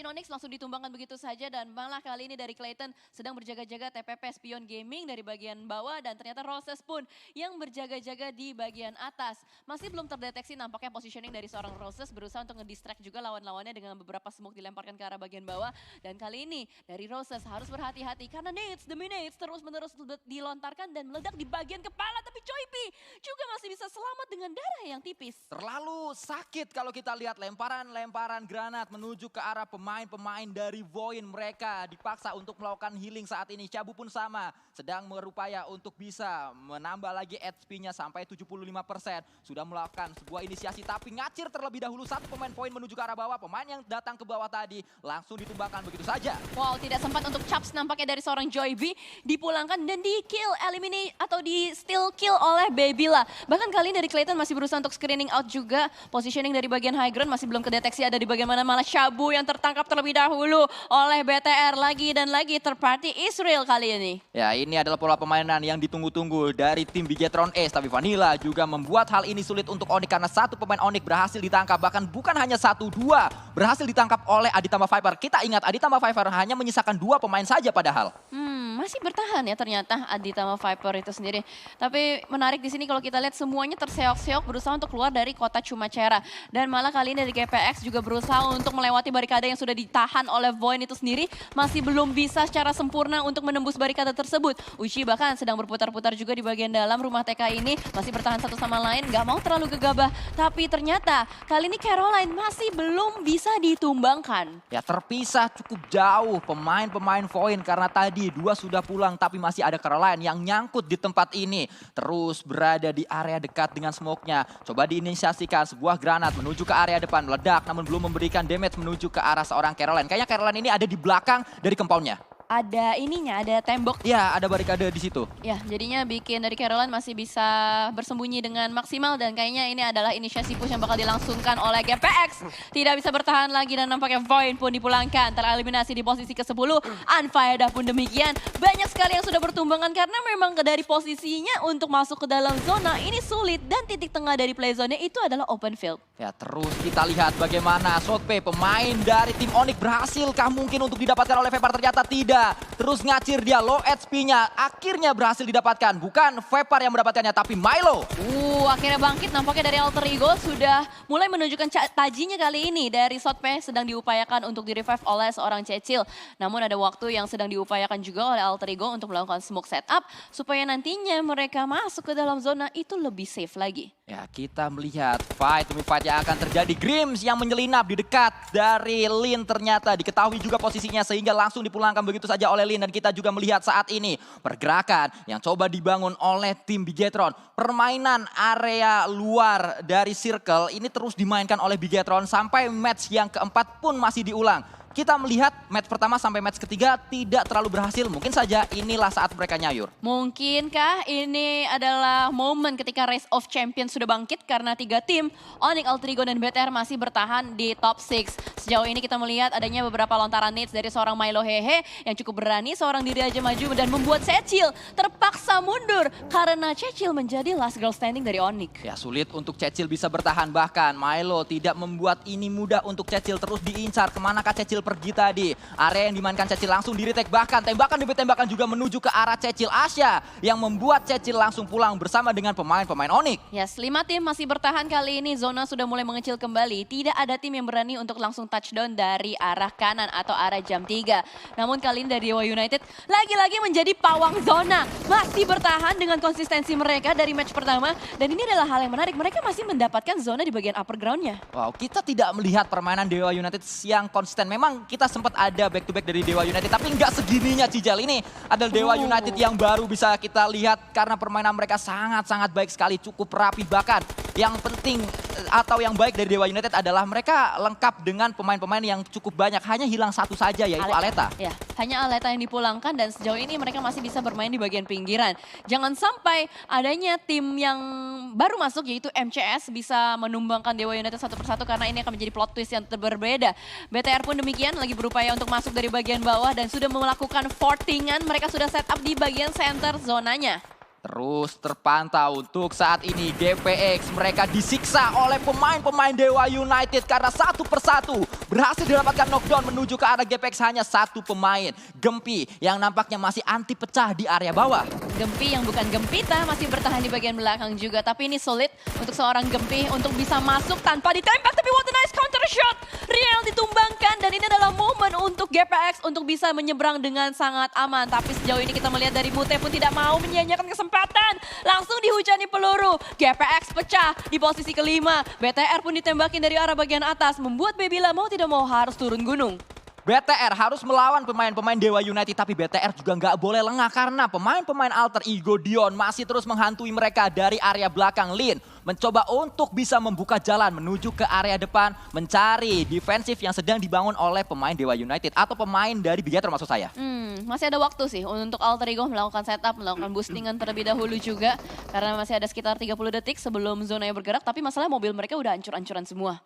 Onyx langsung ditumbangkan begitu saja dan malah kali ini dari Clayton sedang berjaga-jaga TPP Spion Gaming dari bagian bawah dan ternyata Roses pun yang berjaga-jaga di bagian atas. Masih belum terdeteksi nampaknya positioning dari seorang Roses berusaha untuk ngedistract juga lawan-lawannya dengan beberapa smoke dilemparkan ke arah bagian bawah. Dan kali ini dari Roses harus berhati-hati karena nades demi nades terus-menerus dilontarkan dan meledak di bagian kepala. Tapi Choipi juga masih bisa selamat dengan darah yang tipis. Terlalu sakit kalau kita lihat lemparan-lemparan granat menuju ke arah pemain-pemain dari Void. Mereka dipaksa untuk melakukan healing saat ini. Cabu pun sama, sedang berupaya untuk bisa menambah lagi HP-nya sampai 75%. Sudah melakukan sebuah inisiasi tapi ngacir terlebih dahulu satu pemain Void menuju ke arah bawah. Pemain yang datang ke bawah tadi langsung ditumbangkan begitu saja. Wow, tidak sempat untuk Chaps nampaknya dari seorang Joybi dipulangkan dan di kill, eliminate atau di steal kill oleh Babila. Bahkan kali ini dari Clayton masih berusaha untuk screening out juga. Positioning dari bagian high ground masih belum kedeteksi ada di bagian mana, malah Shabu yang tertangkap terlebih dahulu oleh BTR lagi dan lagi third party Israel kali ini. Ya, ini adalah pola permainan yang ditunggu-tunggu dari tim Bigetron Ace. Tapi Vanilla juga membuat hal ini sulit untuk Onyx karena satu pemain Onyx berhasil ditangkap. Bahkan bukan hanya satu, dua berhasil ditangkap oleh Aditama Viper. Kita ingat Aditama Viper hanya menyisakan dua pemain saja padahal. Masih bertahan ya ternyata Aditama Viper itu sendiri. Tapi menarik di sini kalau kita lihat semuanya terseok-seok berusaha untuk keluar dari kota Cumacera. Dan malah kali ini dari GPX juga berusaha untuk melewati barikade yang sudah ditahan oleh Void itu sendiri. Masih belum bisa secara sempurna untuk menembus barikade tersebut. Uchi bahkan sedang berputar-putar juga di bagian dalam rumah TK ini. Masih bertahan satu sama lain, gak mau terlalu gegabah. Tapi ternyata kali ini Caroline masih belum bisa ditumbangkan. Ya, terpisah cukup jauh pemain-pemain Void karena tadi dua sudah pulang tapi masih ada Caroline yang nyangkut di tempat ini. Terus berada di area dekat dengan smoke-nya. Coba diinisiasikan sebuah granat menuju ke area depan. Meledak namun belum memberikan damage menuju ke arah seorang Caroline. Kayaknya Caroline ini ada di belakang dari compound-nya. Ada ininya, ada tembok. Ya, ada barikade di situ. Ya, jadinya bikin dari Caroline masih bisa bersembunyi dengan maksimal dan kayaknya ini adalah inisiasi push yang bakal dilangsungkan oleh GPX. Tidak bisa bertahan lagi dan nampaknya Void pun dipulangkan, tereliminasi di posisi ke-10. Unfaedah pun demikian. Banyak sekali yang sudah bertumbangan karena memang dari posisinya untuk masuk ke dalam zona ini sulit dan titik tengah dari play zone-nya itu adalah open field. Ya, terus kita lihat bagaimana Shotpay pemain dari tim Onyx berhasilkah mungkin untuk didapatkan oleh Vepar, ternyata tidak. Terus ngacir dia low HP-nya, akhirnya berhasil didapatkan. Bukan Vepar yang mendapatkannya tapi Milo. Akhirnya bangkit nampaknya dari Alter Ego sudah mulai menunjukkan tajinya kali ini. Dari Shotpay sedang diupayakan untuk di-revive oleh seorang Cecil. Namun ada waktu yang sedang diupayakan juga oleh Alter Ego untuk melakukan smoke setup. Supaya nantinya mereka masuk ke dalam zona itu lebih safe lagi. Ya, kita melihat fight demi fight yang akan terjadi. Grims yang menyelinap di dekat dari Lin ternyata diketahui juga posisinya sehingga langsung dipulangkan begitu saja oleh Lin. Dan kita juga melihat saat ini pergerakan yang coba dibangun oleh tim Bigetron. Permainan area luar dari circle ini terus dimainkan oleh Bigetron sampai match yang keempat pun masih diulang. Kita melihat match pertama sampai match ketiga tidak terlalu berhasil. Mungkin saja inilah saat mereka nyayur. Mungkinkah ini adalah momen ketika Race of Champions sudah bangkit karena tiga tim Onyx, Alter Ego, dan BTR masih bertahan di top 6. Sejauh ini kita melihat adanya beberapa lontaran nades dari seorang Milo Hehe yang cukup berani seorang diri aja maju dan membuat Cecil terpaksa mundur karena Cecil menjadi last girl standing dari Onyx. Ya, sulit untuk Cecil bisa bertahan, bahkan Milo tidak membuat ini mudah untuk Cecil, terus diincar. Kemanakah Cecil pergi tadi? Area yang dimainkan Cecil langsung di-retake, bahkan tembakan demi tembakan juga menuju ke arah Cecil. Asya yang membuat Cecil langsung pulang bersama dengan pemain-pemain Onyx. Yes, 5 tim masih bertahan kali ini. Zona sudah mulai mengecil kembali. Tidak ada tim yang berani untuk langsung touchdown dari arah kanan atau arah jam 3. Namun kali ini dari Dewa United lagi-lagi menjadi pawang zona. Masih bertahan dengan konsistensi mereka dari match pertama. Dan ini adalah hal yang menarik. Mereka masih mendapatkan zona di bagian upper ground-nya. Wow, kita tidak melihat permainan Dewa United yang konsisten. Memang kita sempat ada back to back dari Dewa United tapi nggak segininya Cijal. Ini adalah Dewa United yang baru bisa kita lihat karena permainan mereka sangat-sangat baik sekali, cukup rapi. Bahkan yang penting atau yang baik dari Dewa United adalah mereka lengkap dengan pemain-pemain yang cukup banyak. Hanya hilang satu saja yaitu Aleta. Ya, hanya Aleta yang dipulangkan dan sejauh ini mereka masih bisa bermain di bagian pinggiran. Jangan sampai adanya tim yang baru masuk yaitu MCS bisa menumbangkan Dewa United satu persatu karena ini akan menjadi plot twist yang berbeda. BTR pun demikian lagi berupaya untuk masuk dari bagian bawah dan sudah melakukan fortingan. Mereka sudah set up di bagian center zonanya. Terus terpantau untuk saat ini GPX mereka disiksa oleh pemain-pemain Dewa United karena satu persatu berhasil didapatkan knockdown menuju ke arah GPX hanya satu pemain. Gempi yang nampaknya masih anti pecah di area bawah. Gempi yang bukan Gempita masih bertahan di bagian belakang juga. Tapi ini sulit untuk seorang Gempi untuk bisa masuk tanpa ditembak. Tapi what a nice counter shot. Real ditumbangkan dan ini adalah momen untuk GPX untuk bisa menyeberang dengan sangat aman. Tapi sejauh ini kita melihat dari Mute pun tidak mau menyia-nyiakan kesempatan. Langsung dihujani peluru. GPX pecah di posisi kelima. BTR pun ditembakin dari arah bagian atas. Membuat Babila mau tidak mau harus turun gunung. BTR harus melawan pemain-pemain Dewa United, tapi BTR juga nggak boleh lengah karena pemain-pemain alter ego Dion masih terus menghantui mereka dari area belakang. Lin mencoba untuk bisa membuka jalan menuju ke area depan, mencari defensif yang sedang dibangun oleh pemain Dewa United atau pemain dari Bigetron maksud saya. Masih ada waktu sih untuk alter ego melakukan setup, melakukan boostingan terlebih dahulu juga. Karena masih ada sekitar 30 detik sebelum zonanya bergerak, tapi masalah mobil mereka udah hancur-hancuran semua.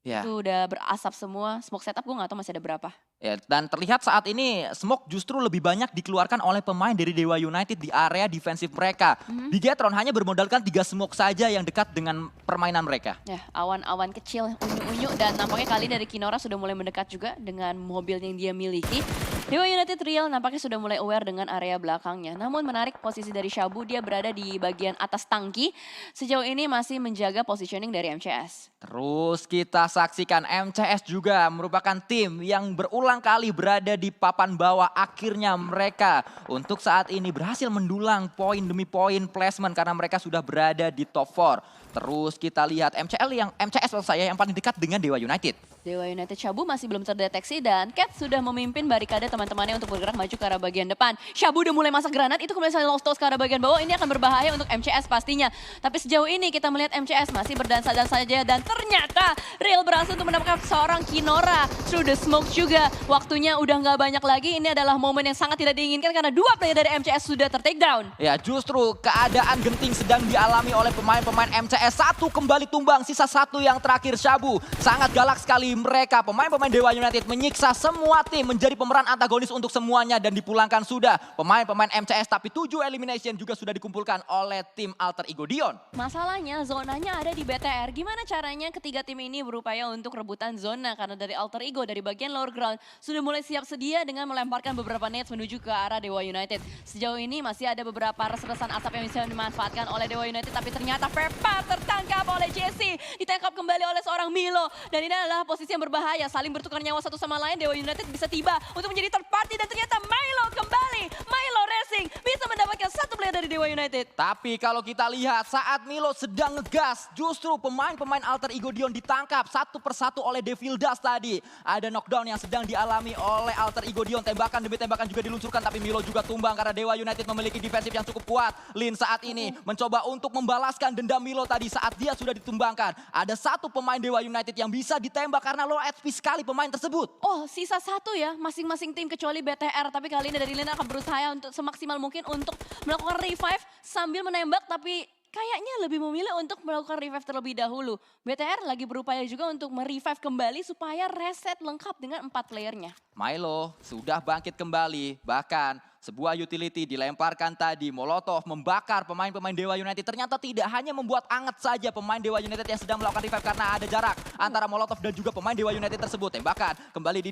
Ya. Itu udah berasap semua, smoke setup gue gak tahu masih ada berapa. Ya, dan terlihat saat ini smoke justru lebih banyak dikeluarkan oleh pemain dari Dewa United di area defensif mereka. Bigetron hanya bermodalkan 3 smoke saja yang dekat dengan permainan mereka. Ya, awan-awan kecil, unyu-unyu, dan nampaknya kali dari Kinora sudah mulai mendekat juga dengan mobil yang dia miliki. Dewa United Real nampaknya sudah mulai aware dengan area belakangnya. Namun menarik posisi dari Shabu, dia berada di bagian atas tangki. Sejauh ini masih menjaga positioning dari MCS. Terus kita saksikan MCS juga merupakan tim yang berulang kali berada di papan bawah. Akhirnya mereka untuk saat ini berhasil mendulang poin demi poin placement karena mereka sudah berada di top 4. Terus kita lihat MCS maksud saya yang paling dekat dengan Dewa United. Dewa United Shabu masih belum terdeteksi dan Cat sudah memimpin barikade teman-temannya untuk bergerak maju ke arah bagian depan. Shabu udah mulai masak granat, itu kemudian saya lost toss ke arah bagian bawah, ini akan berbahaya untuk MCS pastinya. Tapi sejauh ini kita melihat MCS masih berdansa-dansa saja dan ternyata Real berhasil untuk mendapatkan seorang Kinora through the smoke juga. Waktunya udah nggak banyak lagi, ini adalah momen yang sangat tidak diinginkan karena 2 player dari MCS sudah ter-take down. Ya justru keadaan genting sedang dialami oleh pemain-pemain MCS. 1 kembali tumbang, sisa 1 yang terakhir Shabu. Sangat galak sekali mereka, pemain-pemain Dewa United menyiksa semua tim menjadi pemeran antagonis untuk semuanya dan dipulangkan sudah pemain-pemain MCS. Tapi 7 elimination juga sudah dikumpulkan oleh tim alter ego Dion. Masalahnya zonanya ada di BTR, gimana caranya ketiga tim ini berupaya untuk rebutan zona karena dari alter ego dari bagian lower ground sudah mulai siap sedia dengan melemparkan beberapa nades menuju ke arah Dewa United. Sejauh ini masih ada beberapa res-resan asap yang bisa dimanfaatkan oleh Dewa United, tapi ternyata Pepa tertangkap oleh Jesse, ditangkap kembali oleh seorang Milo dan ini adalah posisi yang berbahaya, saling bertukar nyawa satu sama lain. Dewa United bisa tiba untuk menjadi third party dan ternyata Milo kembali, Milo Racing bisa mendapatkan 1 player dari Dewa United. Tapi kalau kita lihat saat Milo sedang ngegas, justru pemain-pemain alter ego Dion ditangkap satu persatu oleh Devil Dust tadi. Ada knockdown yang sedang dialami oleh alter ego Dion, tembakan demi tembakan juga diluncurkan tapi Milo juga tumbang karena Dewa United memiliki defensif yang cukup kuat. Lin saat ini mencoba untuk membalaskan dendam Milo tadi saat dia sudah ditumbangkan. Ada 1 pemain Dewa United yang bisa ditembak karena low HP sekali pemain tersebut. Oh, sisa 1 ya, masing-masing tim kecuali BTR. Tapi kali ini dari Lin akan berusaha untuk semaksimal mungkin untuk melakukan revive sambil menembak, tapi kayaknya lebih memilih untuk melakukan revive terlebih dahulu. BTR lagi berupaya juga untuk merevive kembali supaya reset lengkap dengan 4 playernya. Milo sudah bangkit kembali, bahkan sebuah utility dilemparkan tadi, Molotov membakar pemain-pemain Dewa United. Ternyata tidak hanya membuat anget saja pemain Dewa United yang sedang melakukan revive karena ada jarak antara Molotov dan juga pemain Dewa United tersebut. Tembakan kembali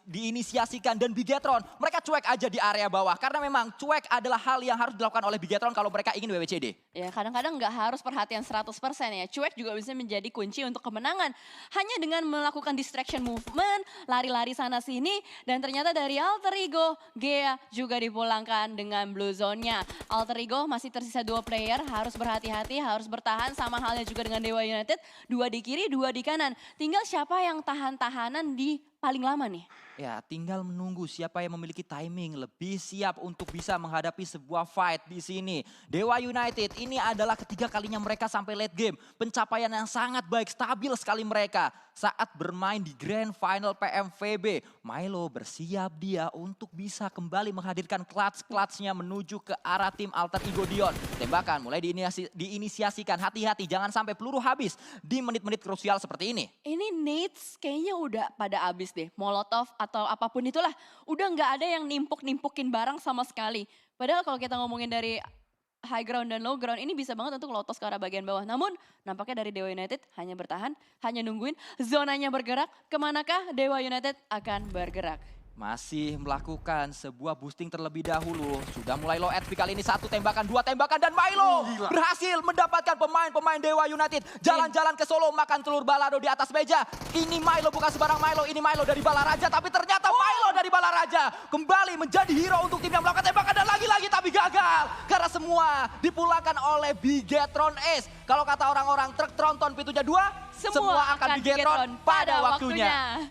diinisiasikan dan Bigetron mereka cuek aja di area bawah karena memang cuek adalah hal yang harus dilakukan oleh Bigetron kalau mereka ingin WWCD. Ya kadang-kadang nggak harus perhatian 100% ya, cuek juga bisa menjadi kunci untuk kemenangan. Hanya dengan melakukan distraction movement, lari-lari sana sini, dan ternyata dari alter ego, Gea juga dipulangkan dengan blue zone-nya. Alter ego masih tersisa 2 player, harus berhati-hati, harus bertahan, sama halnya juga dengan Dewa United, 2 di kiri, 2 di kanan. Tinggal siapa yang tahan-tahanan di paling lama nih. Ya, tinggal menunggu siapa yang memiliki timing lebih siap untuk bisa menghadapi sebuah fight di sini. Dewa United ini adalah ketiga kalinya mereka sampai late game. Pencapaian yang sangat baik, stabil sekali mereka saat bermain di Grand Final PMVB. Milo bersiap dia untuk bisa kembali menghadirkan clutch-clutchnya menuju ke arah tim alter ego Dion. Tembakan mulai diinisiasikan, hati-hati jangan sampai peluru habis di menit-menit krusial seperti ini. Ini nades kayaknya udah pada habis deh. Molotov atau apapun itulah. Udah nggak ada yang nimpuk-nimpukin barang sama sekali. Padahal kalau kita ngomongin dari high ground dan low ground ini bisa banget untuk lotos ke arah bagian bawah. Namun nampaknya dari Dewa United hanya bertahan, hanya nungguin zonanya bergerak. Kemanakah Dewa United akan bergerak? Masih melakukan sebuah boosting terlebih dahulu. Sudah mulai low HP kali ini, 1 tembakan, 2 tembakan, dan Milo berhasil mendapatkan pemain-pemain Dewa United. Jalan-jalan ke Solo, makan telur balado di atas meja. Ini Milo bukan sembarang Milo, ini Milo dari Balaraja. Tapi ternyata Milo dari Balaraja kembali menjadi hero untuk tim yang melakukan tembakan. Dan lagi-lagi tapi gagal. Karena semua dipulangkan oleh Bigetron Ace. Kalau kata orang-orang truk tronton pintunya 2, semua akan Bigetron pada waktunya.